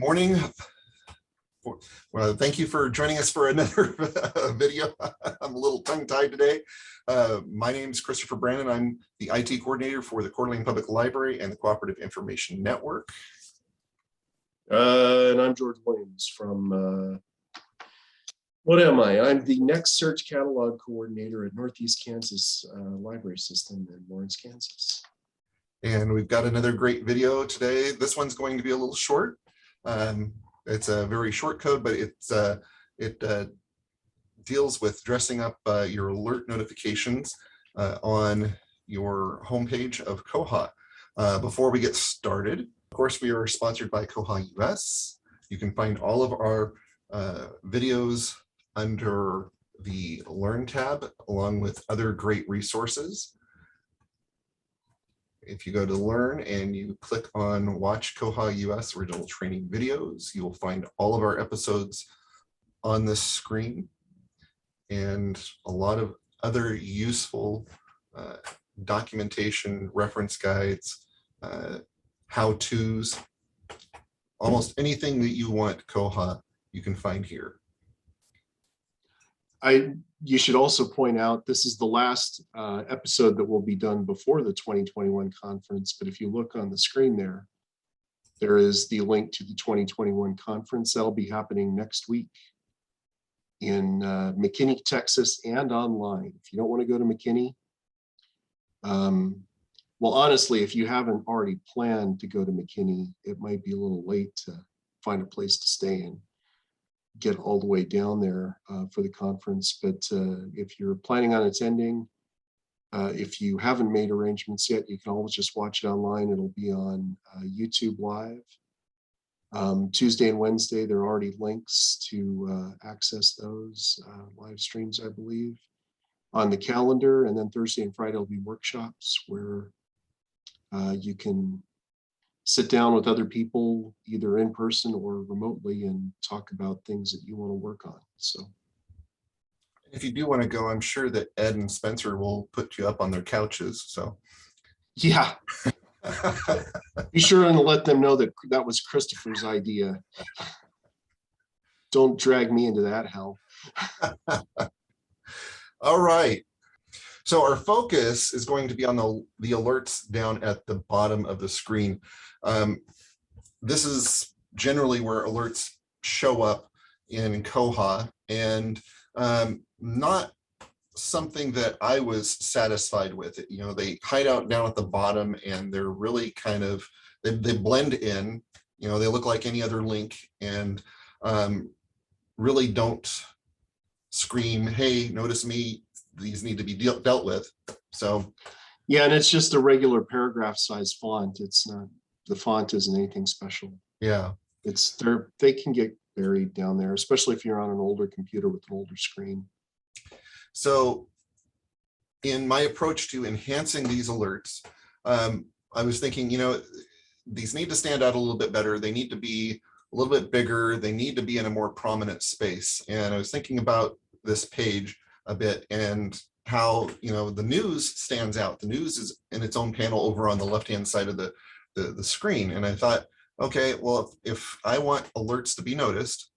morning. Well, thank you for joining us for another video. I'm a little tongue-tied today. My name is Christopher Brandon. I'm the IT coordinator for the Coeur d'Alene Public Library and the Cooperative Information Network. And I'm George Williams from, what am I? I'm the Next Search Catalog Coordinator at Northeast Kansas Library System in Lawrence, Kansas. And we've got another great video today. This one's going to be a little short. It's a very short code, but it deals with dressing up your alert notifications on your homepage of Koha. Before we get started, of course, we are sponsored by koha-US. You can find all of our videos under the Learn tab, along with other great resources. If you go to Learn and you click on Watch koha-US Original Training Videos, you will find all of our episodes on this screen and a lot of other useful documentation, reference guides, how-tos, almost anything that you want Koha, you can find here. You should also point out this is the last episode that will be done before the 2021 conference, but if you look on the screen there is the link to the 2021 conference. That'll be happening next week in McKinney, Texas, and online. If you don't want to go to McKinney, well, honestly, if you haven't already planned to go to McKinney, it might be a little late to find a place to stay and get all the way down there for the conference. But if you're planning on attending, if you haven't made arrangements yet, you can always just watch it online. It'll be on YouTube Live. Tuesday and Wednesday, there are already links to access those live streams, I believe, on the calendar. And then Thursday and Friday will be workshops where you can sit down with other people, either in person or remotely, and talk about things that you want to work on. So if you do want to go, I'm sure that Ed and Spencer will put you up on their couches. So yeah. Be sure and let them know that that was Christopher's idea. Don't drag me into that hell. All right. So our focus is going to be on the alerts down at the bottom of the screen. This is generally where alerts show up in Koha, and not something that I was satisfied with. You know, they hide out down at the bottom, and they're really kind of, they blend in. You know, they look like any other link, and really don't scream, hey, notice me, these need to be dealt with. So yeah, and it's just a regular paragraph size font. It's not, the font isn't anything special. Yeah, it's they can get buried down there, especially if you're on an older computer with an older screen. So in my approach to enhancing these alerts, I was thinking, you know, these need to stand out a little bit better. They need to be a little bit bigger. They need to be in a more prominent space. And I was thinking about this page a bit and how, you know, the news stands out. The news is in its own panel over on the left-hand side of the screen. And I thought, okay, well, if I want alerts to be noticed,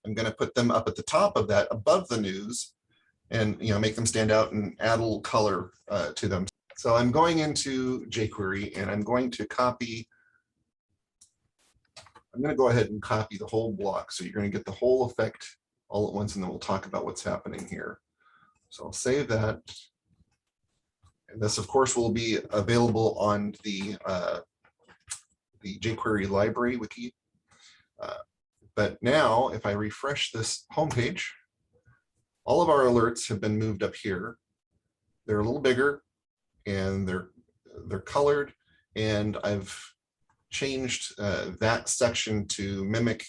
I'm going to put them up at the top of that, above the news, and, you know, make them stand out and add a little color to them. So I'm going into jQuery and I'm going to copy. I'm going to go ahead and copy the whole block. So you're going to get the whole effect all at once, and then we'll talk about what's happening here. So I'll save that. And this, of course, will be available on the jQuery library wiki. But now, if I refresh this homepage, all of our alerts have been moved up here. They're a little bigger, and they're colored, and I've changed that section to mimic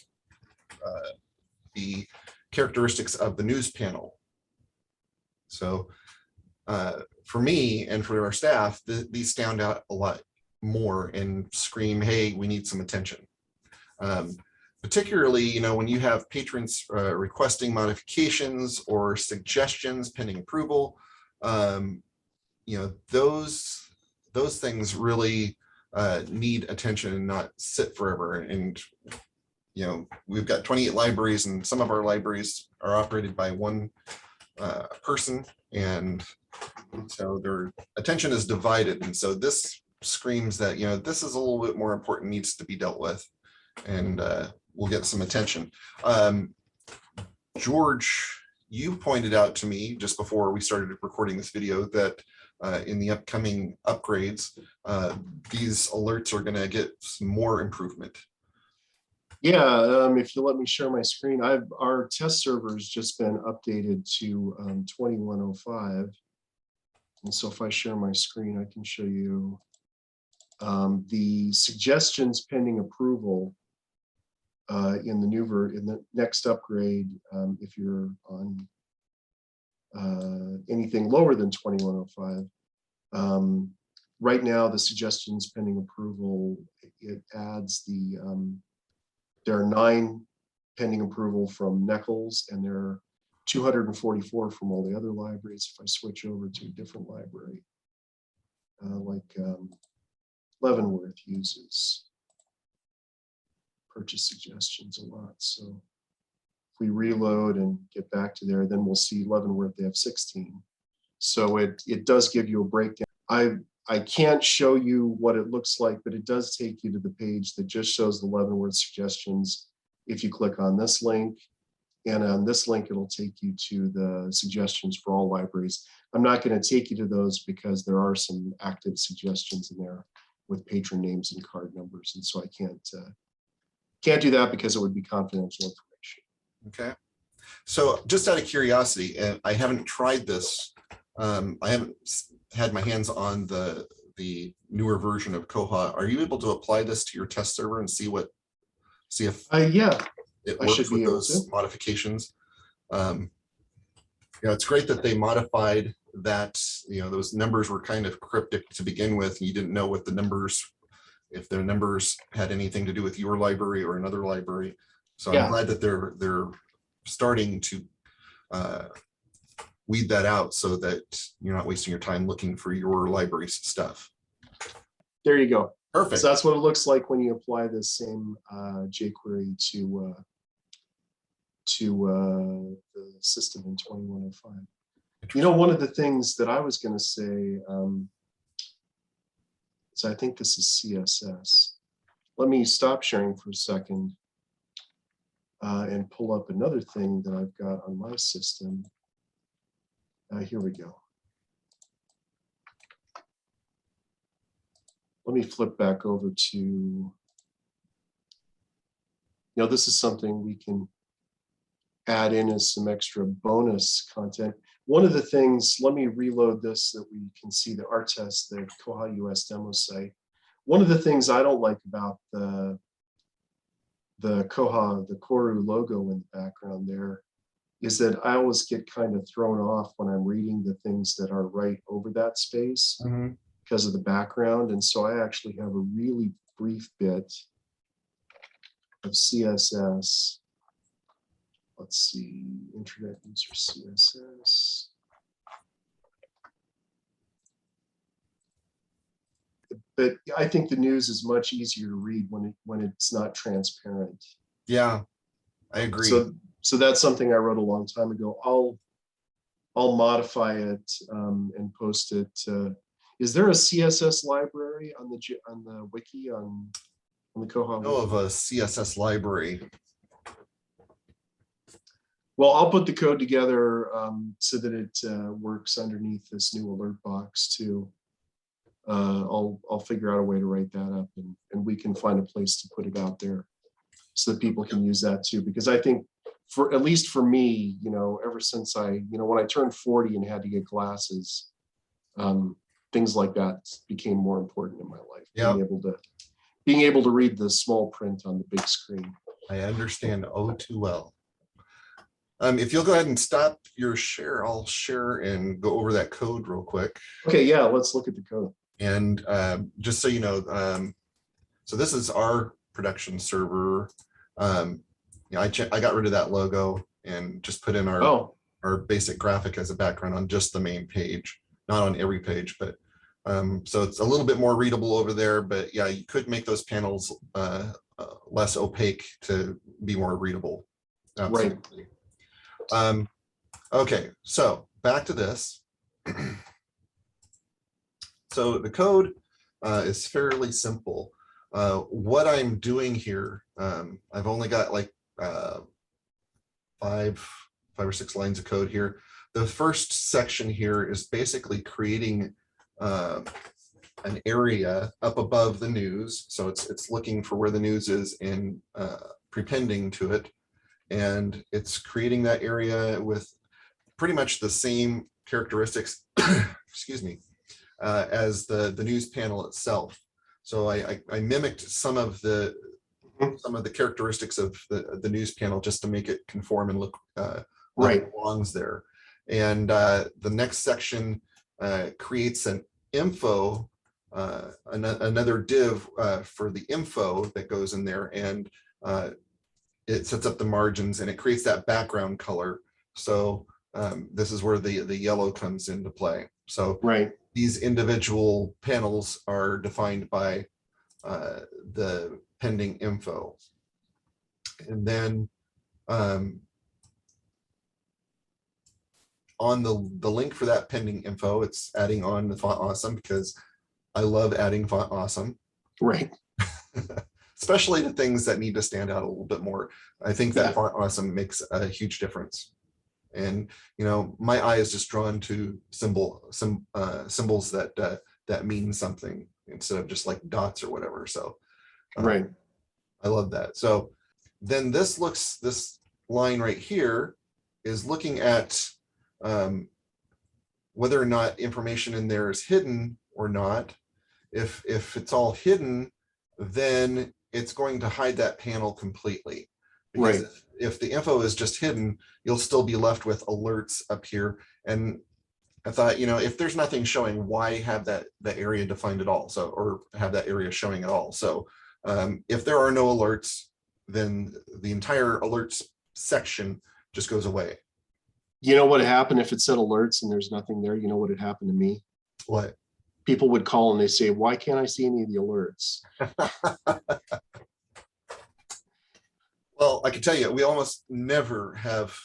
the characteristics of the news panel. So for me and for our staff, these stand out a lot more and scream, hey, we need some attention. Particularly, you know, when you have patrons requesting modifications or suggestions pending approval, you know, those things really need attention and not sit forever. And we've got 28 libraries, and some of our libraries are operated by one person, and so their attention is divided. And so this screams that, this is a little bit more important, needs to be dealt with, and we'll get some attention. George, you pointed out to me just before we started recording this video that in the upcoming upgrades, these alerts are going to get some more improvement. Yeah, if you let me share my screen, our test server has just been updated to 2105. And so if I share my screen, I can show you the suggestions pending approval in the next upgrade. If you're on anything lower than 2105, right now the suggestions pending approval, it adds there are 9 pending approval from Nichols, and there are 244 from all the other libraries. If I switch over to a different library, like Leavenworth uses purchase suggestions a lot. So if we reload and get back to there, then we'll see Leavenworth, they have 16. So it does give you a breakdown. I can't show you what it looks like, but it does take you to the page that just shows the Leavenworth suggestions. If you click on this link, and on this link, it'll take you to the suggestions for all libraries. I'm not going to take you to those because there are some active suggestions in there with patron names and card numbers. And so I can't do that because it would be confidential information. Okay. So just out of curiosity, and I haven't tried this, I haven't had my hands on the newer version of Koha. Are you able to apply this to your test server and see if yeah, it works with those modifications? It's great that they modified that. Those numbers were kind of cryptic to begin with, and you didn't know what the numbers, if their numbers had anything to do with your library or another library. So I'm glad that they're starting to weed that out so that you're not wasting your time looking for your library's stuff. There you go. Perfect. So that's what it looks like when you apply this same jQuery to the system in 2105. One of the things that I was going to say, so I think this is CSS. Let me stop sharing for a second and pull up another thing that I've got on my system. Here we go. Let me flip back over to, this is something we can add in as some extra bonus content. One of the things, let me reload this so that we can see the art test, the koha-US demo site. One of the things I don't like about the Koha, the Koru logo in the background there, is that I always get kind of thrown off when I'm reading the things that are right over that space because of the background. And so I actually have a really brief bit of CSS. Let's see, Internet User CSS. But I think the news is much easier to read when it's not transparent. Yeah, I agree. So that's something I wrote a long time ago. I'll modify it and post it. Is there a CSS library on the wiki on the Koha? I know of a CSS library. Well, I'll put the code together so that it works underneath this new alert box too. I'll figure out a way to write that up, and we can find a place to put it out there so that people can use that too. Because I think, at least for me, ever since when I turned 40 and had to get glasses, things like that became more important in my life. Yeah. Being able to read the small print on the big screen. I understand oh too well. If you'll go ahead and stop your share, I'll share and go over that code real quick. Okay, yeah, let's look at the code. And just so you know, so this is our production server. I got rid of that logo and just put in our basic graphic as a background on just the main page, not on every page, but so it's a little bit more readable over there. But yeah, you could make those panels a less opaque to be more readable. Absolutely. Right. Okay, so back to this. So the code is fairly simple. What I'm doing here, I've only got like 5 or 6 lines of code here. The first section here is basically creating an area up above the news. So it's looking for where the news is and prepending to it. And it's creating that area with pretty much the same characteristics, excuse me, as the news panel itself. So I mimicked some of the characteristics of the news panel just to make it conform and look like it belongs there. And the next section creates an info, another div for the info that goes in there, and it sets up the margins and it creates that background color. So this is where the yellow comes into play. So these individual panels are defined by the pending info. And then on the link for that pending info, it's adding on the font awesome, because I love adding font awesome. Right. Especially the things that need to stand out a little bit more. I think that font awesome makes a huge difference. And you know, my eye is just drawn to symbols that mean something instead of just like dots or whatever. So I love that. So then this line right here is looking at whether or not information in there is hidden or not. If it's all hidden, then it's going to hide that panel completely. Because if the info is just hidden, you'll still be left with alerts up here. And I thought, you know, if there's nothing showing, why have that area defined at all? So, or have that area showing at all. So if there are no alerts, then the entire alerts section just goes away. You know what happened if it said alerts and there's nothing there? You know what had happened to me? What? People would call and they say, why can't I see any of the alerts? Well, I can tell you, we almost never have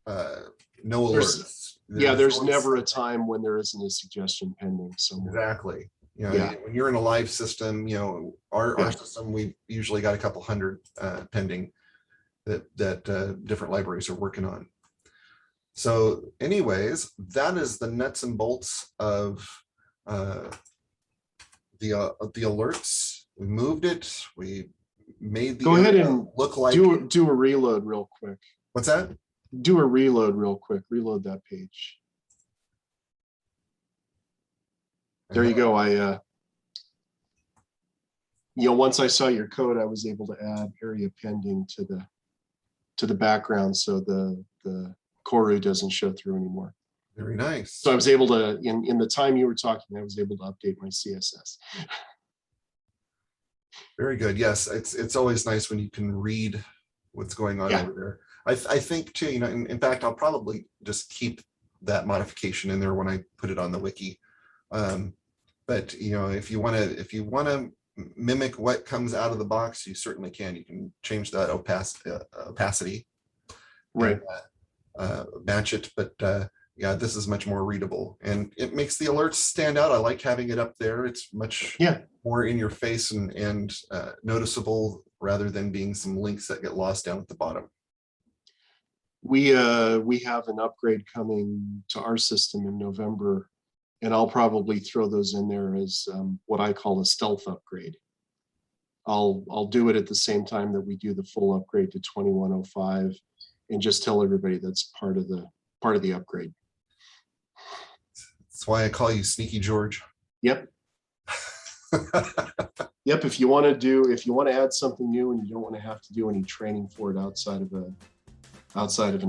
no alerts. There's never a time when there isn't a suggestion pending somewhere. Exactly. You know, when you're in a live system, you know, our system, we've usually got a couple hundred pending that different libraries are working on. So anyways, that is the nuts and bolts of the alerts. We moved it. We made the go ahead and look like do a reload real quick. What's that? Do a reload real quick. Reload that page. There you go. Once I saw your code, I was able to add area pending to the background, so the koha doesn't show through anymore. Very nice. So I was able to, in the time you were talking, I was able to update my CSS. Very good. Yes, it's always nice when you can read what's going on over there. I think too, you know, in fact, I'll probably just keep that modification in there when I put it on the wiki. But you know, if you want to mimic what comes out of the box, you certainly can. You can change that opacity, and, match it. But yeah, this is much more readable, and it makes the alerts stand out. I like having it up there. It's much more in your face and noticeable, rather than being some links that get lost down at the bottom. We have an upgrade coming to our system in November, and I'll probably throw those in there as what I call a stealth upgrade. I'll do it at the same time that we do the full upgrade to 2105, and just tell everybody that's part of the upgrade. That's why I call you Sneaky George. Yep. Yep. If you want to add something new and you don't want to have to do any training for it outside of an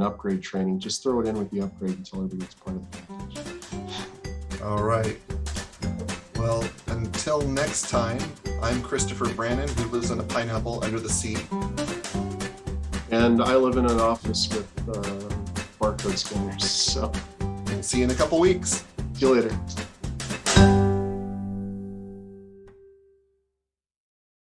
upgrade training, just throw it in with the upgrade until everybody's part of the package. All right. Well, until next time, I'm Christopher Brannon, who lives in a pineapple under the sea. And I live in an office with barcode scanners. So we'll see you in a couple weeks. See you later.